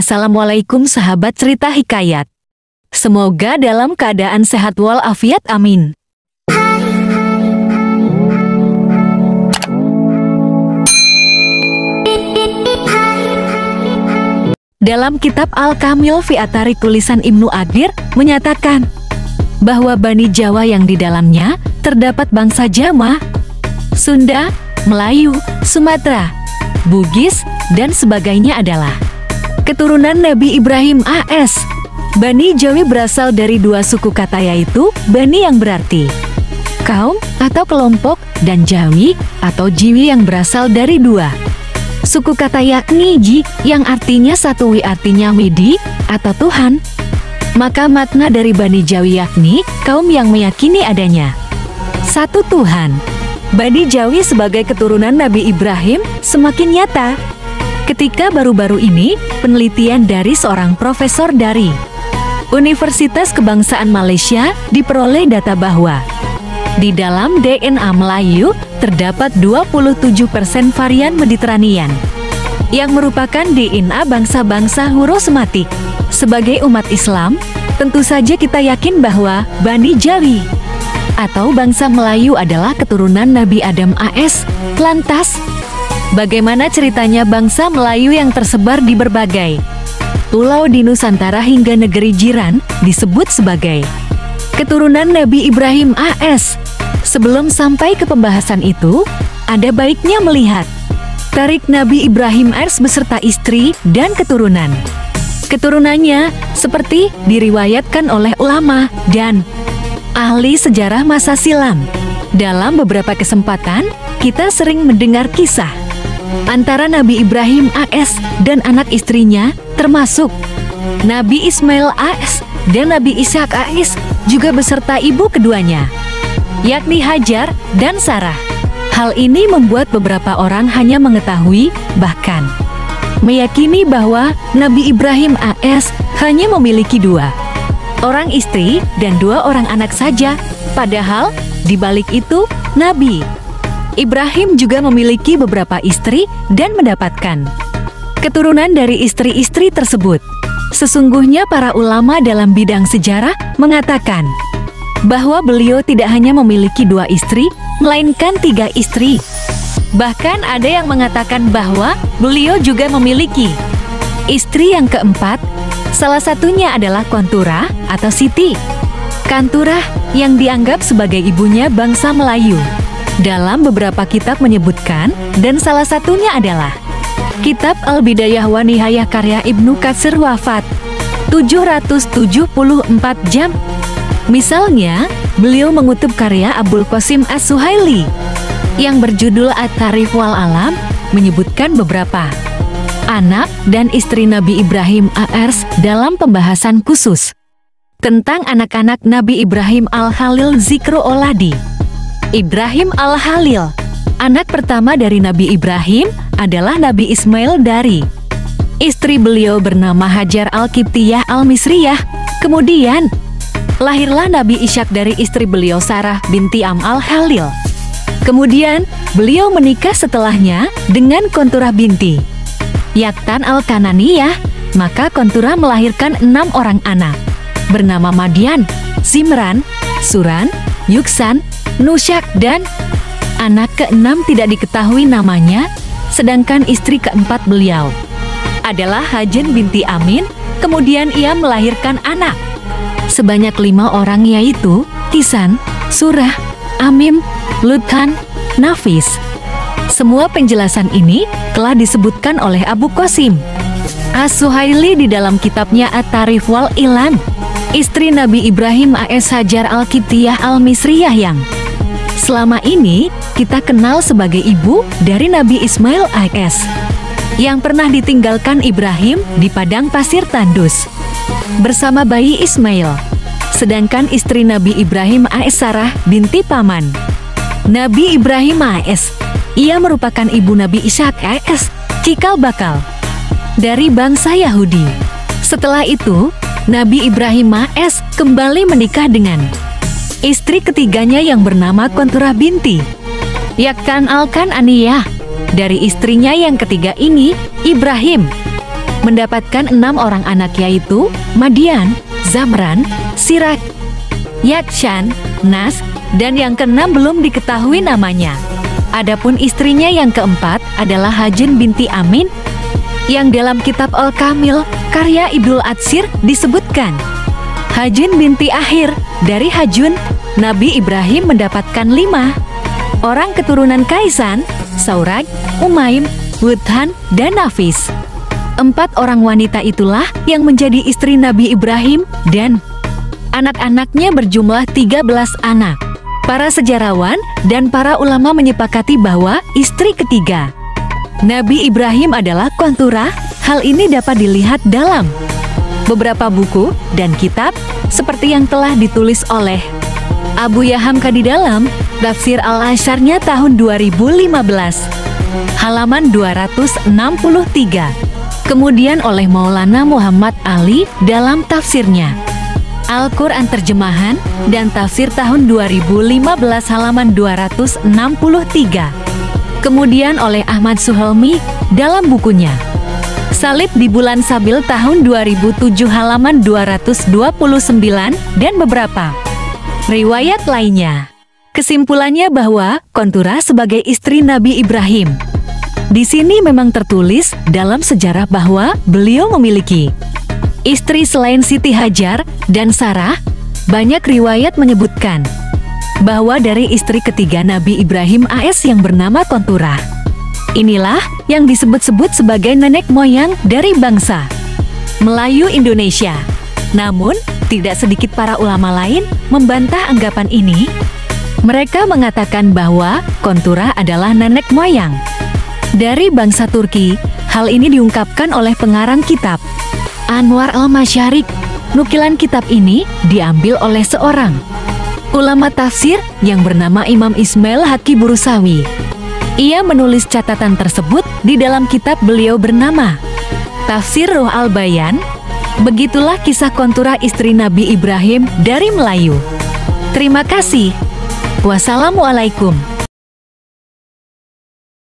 Assalamualaikum sahabat cerita hikayat. Semoga dalam keadaan sehat walafiat, amin. Dalam kitab Al-Kamil fi Athari tulisan Ibnu Adhir menyatakan bahwa Bani Jawa yang di dalamnya terdapat bangsa Jawa, Sunda, Melayu, Sumatera, Bugis, dan sebagainya adalah keturunan Nabi Ibrahim AS. Bani Jawi berasal dari dua suku kata, yaitu Bani yang berarti kaum atau kelompok dan Jawi atau Jiwi yang berasal dari dua suku kata, yakni Ji yang artinya satu, Wi artinya Widi atau Tuhan. Maka makna dari Bani Jawi yakni kaum yang meyakini adanya satu Tuhan. Bani Jawi sebagai keturunan Nabi Ibrahim semakin nyata ketika baru-baru ini penelitian dari seorang profesor dari Universitas Kebangsaan Malaysia diperoleh data bahwa di dalam DNA Melayu terdapat 27% varian Mediterranean yang merupakan DNA bangsa-bangsa Hurosematik. Sebagai umat Islam, tentu saja kita yakin bahwa Bani Jawi atau bangsa Melayu adalah keturunan Nabi Adam AS. Lantas, bagaimana ceritanya bangsa Melayu yang tersebar di berbagai pulau di Nusantara hingga negeri jiran disebut sebagai keturunan Nabi Ibrahim AS? Sebelum sampai ke pembahasan itu, ada baiknya melihat tarik Nabi Ibrahim AS beserta istri dan keturunan. Keturunannya seperti diriwayatkan oleh ulama dan ahli sejarah masa silam. Dalam beberapa kesempatan, kita sering mendengar kisah antara Nabi Ibrahim AS dan anak istrinya, termasuk Nabi Ismail AS dan Nabi Ishak AS, juga beserta ibu keduanya, yakni Hajar dan Sarah. Hal ini membuat beberapa orang hanya mengetahui, bahkan meyakini bahwa Nabi Ibrahim AS hanya memiliki dua orang istri dan dua orang anak saja. Padahal di balik itu Nabi Ibrahim juga memiliki beberapa istri dan mendapatkan keturunan dari istri-istri tersebut. Sesungguhnya para ulama dalam bidang sejarah mengatakan bahwa beliau tidak hanya memiliki dua istri, melainkan 3 istri. Bahkan ada yang mengatakan bahwa beliau juga memiliki istri yang keempat. Salah satunya adalah Konturah atau Siti Kanturah yang dianggap sebagai ibunya bangsa Melayu. Dalam beberapa kitab menyebutkan, dan salah satunya adalah Kitab Al-Bidayah wa Nihayah karya Ibnu Katsir wafat 774 jam. Misalnya, beliau mengutip karya Abul Qasim As-Suhaili yang berjudul At-Tarikh wal Alam, menyebutkan beberapa anak dan istri Nabi Ibrahim AS dalam pembahasan khusus tentang anak-anak Nabi Ibrahim Al-Khalil. Zikru Oladi Ibrahim Al-Khalil, anak pertama dari Nabi Ibrahim adalah Nabi Ismail dari istri beliau bernama Hajar Al-Qibtiyah Al-Misriyah. Kemudian lahirlah Nabi Ishak dari istri beliau Sarah binti Am Al-Khalil. Kemudian beliau menikah setelahnya dengan Konturah binti Yaktan Al-Kananiyah. Maka Konturah melahirkan 6 orang anak bernama Madian, Zimran, Suran, Yuksan, Nusyak, dan anak ke-6 tidak diketahui namanya. Sedangkan istri ke-4 beliau adalah Hajen binti Amin. Kemudian ia melahirkan anak sebanyak 5 orang, yaitu Kisan, Surah, Amim, Lutkan, Nafis. Semua penjelasan ini telah disebutkan oleh Abu Qasim As-Suhaili di dalam kitabnya At-Tarikh wal Ilan. Istri Nabi Ibrahim AS Hajar Al-Qibtiyah Al-Misriyah yang selama ini kita kenal sebagai ibu dari Nabi Ismail AS yang pernah ditinggalkan Ibrahim di padang pasir tandus bersama bayi Ismail. Sedangkan istri Nabi Ibrahim AS Sarah binti paman Nabi Ibrahim AS, ia merupakan ibu Nabi Ishak AS, cikal bakal dari bangsa Yahudi. Setelah itu, Nabi Ibrahim AS kembali menikah dengan istri ketiganya yang bernama Konturah binti Yaktan Al-Kananiyah. Dari istrinya yang ketiga ini, Ibrahim mendapatkan 6 orang anak, yaitu Madian, Zamran, Sirak, Yakshan, Nas, dan yang keenam belum diketahui namanya. Adapun istrinya yang keempat adalah Hajun binti Amin, yang dalam kitab Al-Kamil karya Ibnul Atsir disebutkan Hajun binti Akhir. Dari Hajun, Nabi Ibrahim mendapatkan 5 orang keturunan Kaisan, Sauraj, Umaim, Wudhan, dan Nafis. 4 orang wanita itulah yang menjadi istri Nabi Ibrahim, dan anak-anaknya berjumlah 13 anak. Para sejarawan dan para ulama menyepakati bahwa istri ketiga Nabi Ibrahim adalah Qanturah. Hal ini dapat dilihat dalam beberapa buku dan kitab seperti yang telah ditulis oleh Abu Yahamka di dalam Tafsir Al-Asyarnya tahun 2015, halaman 263. Kemudian oleh Maulana Muhammad Ali dalam tafsirnya Al-Quran Terjemahan dan Tafsir tahun 2015 halaman 263. Kemudian oleh Ahmad Suhelmi dalam bukunya Salib di Bulan Sabil tahun 2007 halaman 229 dan beberapa riwayat lainnya. Kesimpulannya bahwa Qanturah sebagai istri Nabi Ibrahim. Di sini memang tertulis dalam sejarah bahwa beliau memiliki istri selain Siti Hajar dan Sarah. Banyak riwayat menyebutkan bahwa dari istri ketiga Nabi Ibrahim AS yang bernama Qanturah. Inilah yang disebut-sebut sebagai nenek moyang dari bangsa Melayu Indonesia. Namun, tidak sedikit para ulama lain membantah anggapan ini. Mereka mengatakan bahwa Qanturah adalah nenek moyang dari bangsa Turki. Hal ini diungkapkan oleh pengarang kitab Anwar al-Masyarik. Nukilan kitab ini diambil oleh seorang ulama tafsir yang bernama Imam Ismail Haqi Burusawi. Ia menulis catatan tersebut di dalam kitab beliau bernama Tafsir Ruh Al-Bayan. Begitulah kisah Qanturah istri Nabi Ibrahim dari Melayu. Terima kasih. Wassalamualaikum.